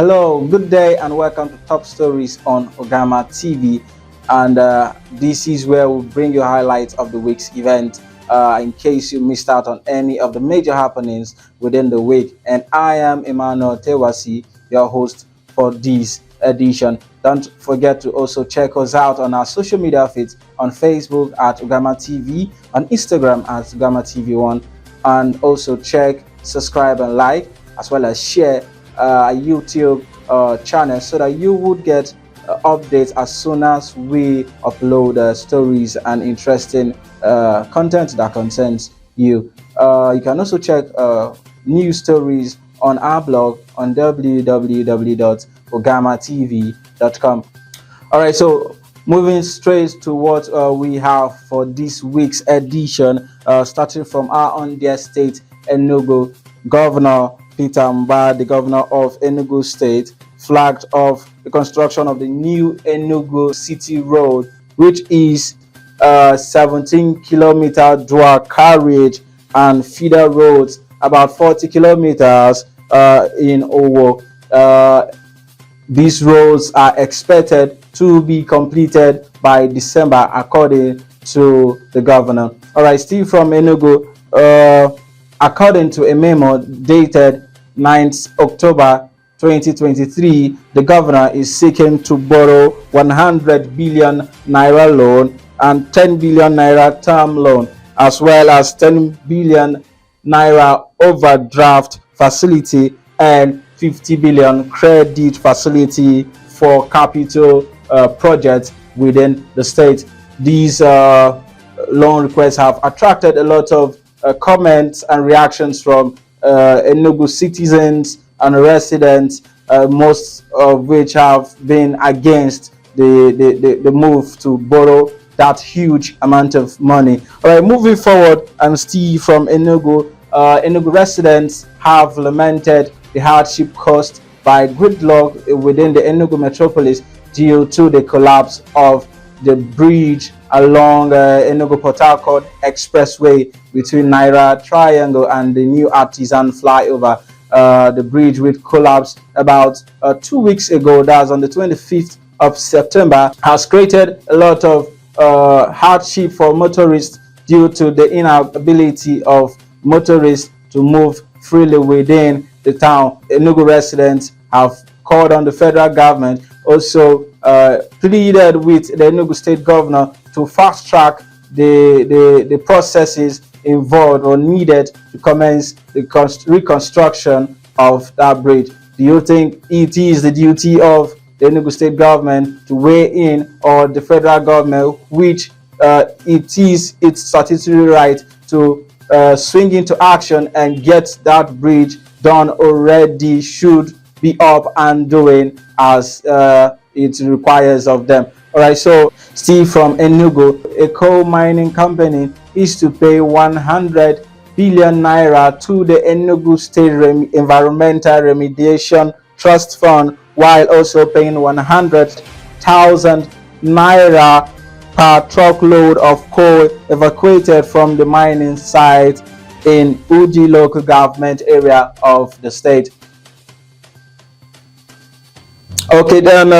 Hello, good day, and welcome to Top Stories on Ugamatv. And this is where we bring you highlights of the week's event in case you missed out on any of the major happenings within the week. And I am Emmanuel Tewasi, your host for this edition. Don't forget to also check us out on our social media feeds on Facebook at Ugamatv, on Instagram at Ugamatv1, and also check, subscribe, and like, as well as share a YouTube channel so that you would get updates as soon as we upload stories and interesting content that concerns you. You can also check news stories on our blog on www.ugamatv.com. All right, so moving straight to what we have for this week's edition, starting from our own dear state, Enugu. Governor Peter Mohbad, the governor of Enugu State, flagged off the construction of the new Enugu City Road, which is 17-kilometer dual carriage and feeder roads, about 40 kilometers in Owo. These roads are expected to be completed by December, according to the governor. All right, still from Enugu. According to a memo dated 9th October 2023, the governor is seeking to borrow 100 billion naira loan and 10 billion naira term loan, as well as 10 billion naira overdraft facility and 50 billion credit facility for capital projects within the state. These loan requests have attracted a lot of comments and reactions from Enugu citizens and residents, most of which have been against the move to borrow that huge amount of money. All right, moving forward, and still from Enugu, Enugu residents have lamented the hardship caused by gridlock within the Enugu metropolis due to the collapse of the bridge along Enugu Port Harcourt Expressway between Naira Triangle and the new Artisan flyover. The bridge, which collapsed about 2 weeks ago, that's on the 25th of September, has created a lot of hardship for motorists due to the inability of motorists to move freely within the town. Enugu residents have called on the federal government, also pleaded with the Enugu state governor to fast track the processes involved or needed to commence the reconstruction of that bridge. Do you think it is the duty of the Enugu state government to weigh in, or the federal government, which it is its statutory right to swing into action and get that bridge done already, should be up and doing as it requires of them? All right, so still from Enugu, a coal mining company is to pay 100 billion naira to the Enugu State Environmental Remediation Trust Fund, while also paying 100,000 naira per truckload of coal evacuated from the mining site in Uji local government area of the state. Okay, then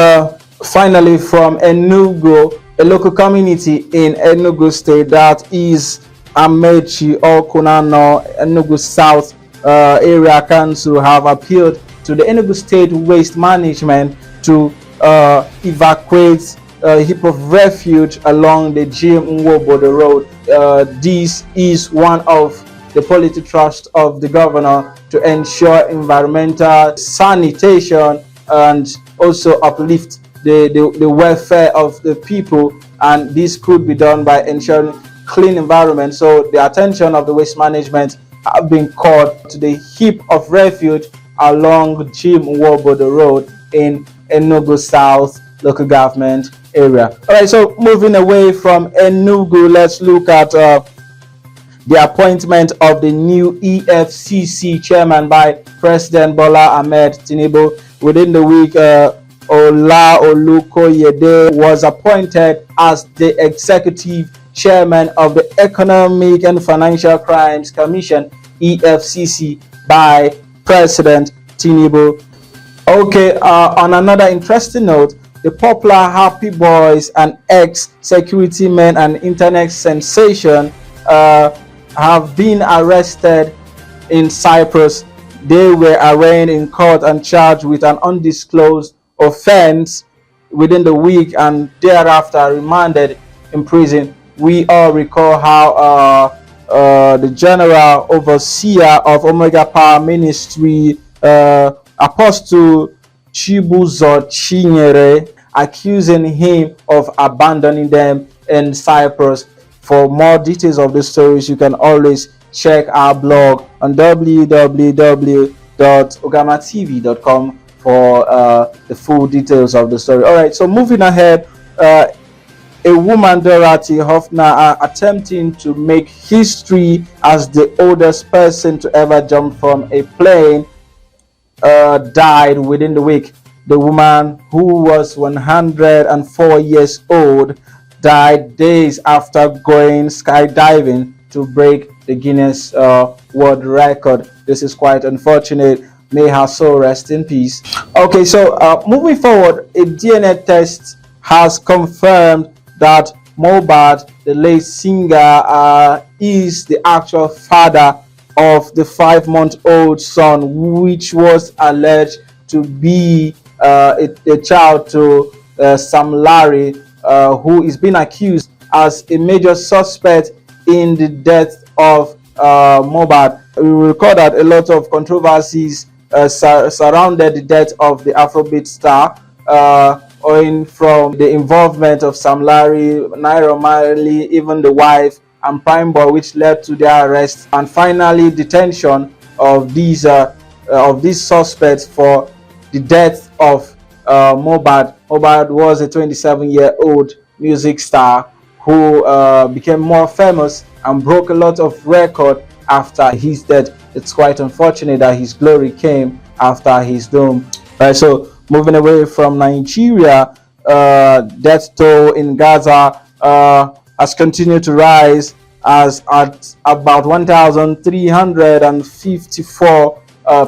finally from Enugu, a local community in Enugu State, that is Amechi or Kunano, Enugu South Area Council, have appealed to the Enugu State Waste Management to evacuate a heap of refuge along the Jim Nwobodo Road. This is one of the policy thrust of the governor to ensure environmental sanitation and also uplift the welfare of the people, and this could be done by ensuring clean environment. So the attention of the waste management have been called to the heap of refuge along Jim Nwobodo Road in Enugu South local government area. All right, so moving away from Enugu, let's look at the appointment of the new EFCC Chairman by President Bola Ahmed Tinubu. Within the week, Ola Olukoyede was appointed as the Executive Chairman of the Economic and Financial Crimes Commission, EFCC, by President Tinubu. Okay, on another interesting note, the popular Happy Boys and ex-security men and internet sensation uh, have been arrested in Cyprus. They were arraigned in court and charged with an undisclosed offense within the week and thereafter remanded in prison. We all recall how the general overseer of Omega Power Ministry, Apostle Chibuzo Chinyere, accusing him of abandoning them in Cyprus. For more details of the stories, you can always check our blog on www.ugamatv.com for the full details of the story. All right, so moving ahead, a woman, Dorothy Hoffner, attempting to make history as the oldest person to ever jump from a plane, died within the week. The woman, who was 104 years old, died days after going skydiving to break the Guinness World Record. This is quite unfortunate. May her soul rest in peace. Okay, so moving forward, a DNA test has confirmed that Mohbad, the late singer, is the actual father of the 5-month-old son, which was alleged to be a child to Sam Larry, who is being accused as a major suspect in the death of Mohbad. We recall that a lot of controversies surrounded the death of the Afrobeat star, owing from the involvement of Sam Larry, Naira Marley, even the wife, and Prime Boy, which led to their arrest and finally detention of these suspects for the death of Mohbad. Mohbad was a 27-year-old music star who became more famous and broke a lot of records after his death. It's quite unfortunate that his glory came after his doom. Right, so moving away from Nigeria, death toll in Gaza has continued to rise, as at about 1,354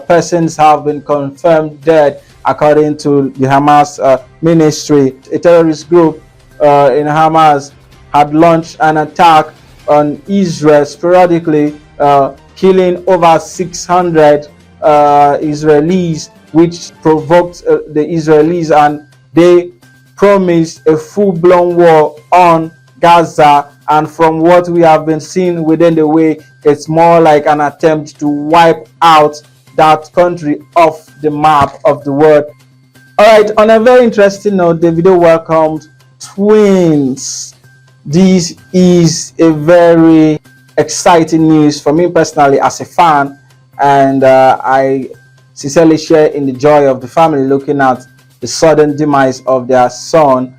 persons have been confirmed dead, according to the Hamas ministry. A terrorist group in Hamas had launched an attack on Israel sporadically, killing over 600 Israelis, which provoked the Israelis, and they promised a full-blown war on Gaza. And from what we have been seeing within the week, it's more like an attempt to wipe out that country off the map of the world. All right, on a very interesting note, Davido welcomed twins. This is a very exciting news for me personally as a fan, and I sincerely share in the joy of the family looking at the sudden demise of their son,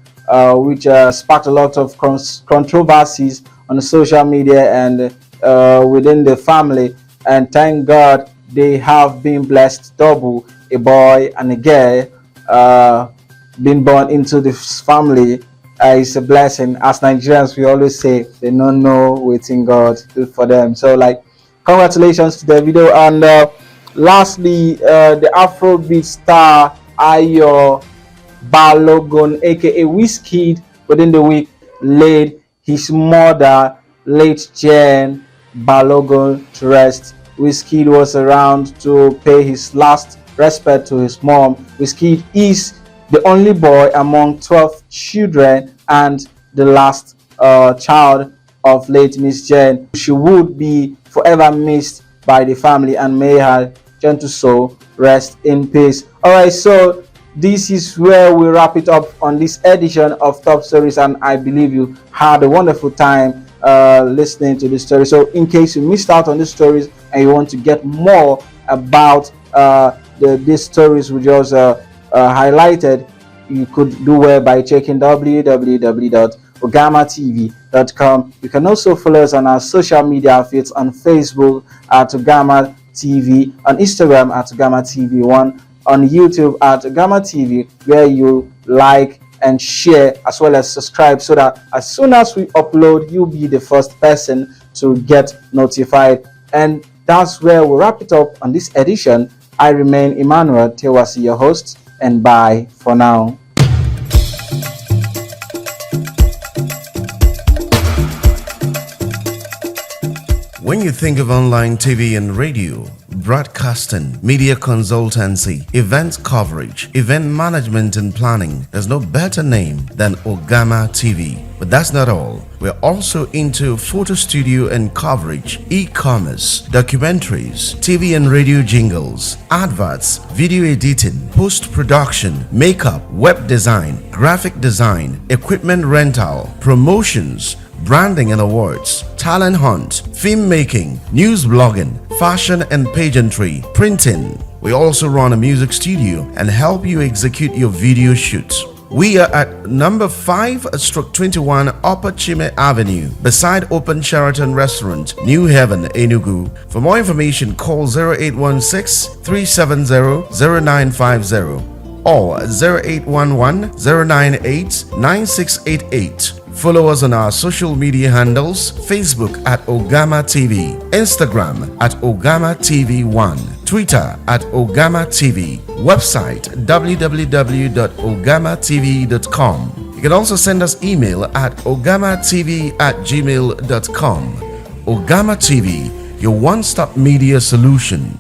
which sparked a lot of controversies on the social media and within the family. And thank God they have been blessed double, a boy and a girl, being born into this family. It's a blessing. As Nigerians, we always say they don't know waiting God do for them. So, like, congratulations to Davido. And lastly, the Afrobeat star Ayo Balogun, aka Wizkid, within the week laid his mother, late Jane Balogun, to rest. Wizkid was around to pay his last respect to his mom. Wizkid is the only boy among 12 children and the last child of late Miss Jane. She would be forever missed by the family, and may her gentle soul rest in peace. All right, so this is where we wrap it up on this edition of Top Stories, and I believe you had a wonderful time listening to this story. So in case you missed out on these stories and you want to get more about these stories we just highlighted, you could do well by checking www.ugamatv.com. You can also follow us on our social media feeds on Facebook at Ugamatv, on Instagram at Ugamatv1, on YouTube at Ugamatv, where you like and share as well as subscribe, so that as soon as we upload, you'll be the first person to get notified. And that's where we'll wrap it up on this edition I remain Emmanuel Tewasi, your host, and bye for now. When you think of online TV and radio, broadcasting, media consultancy, event coverage, event management and planning, there's no better name than Ugamatv. But that's not all. We're also into photo studio and coverage, e-commerce, documentaries, TV and radio jingles, adverts, video editing, post-production, makeup, web design, graphic design, equipment rental, promotions, branding and awards, talent hunt, film making, news blogging, fashion and pageantry, printing. We also run a music studio and help you execute your video shoots. We are at number 5/21 Upper Chime Avenue, beside Open Sheraton Restaurant, New Haven, Enugu. For more information, call 0816-370-0950 or 0811-098-9688. Follow us on our social media handles: Facebook at Ugamatv, Instagram at Ugamatv1, Twitter at Ugamatv, website www.ugamatv.com. You can also send us email at ugamatv@gmail.com. Ugamatv, your one-stop media solution.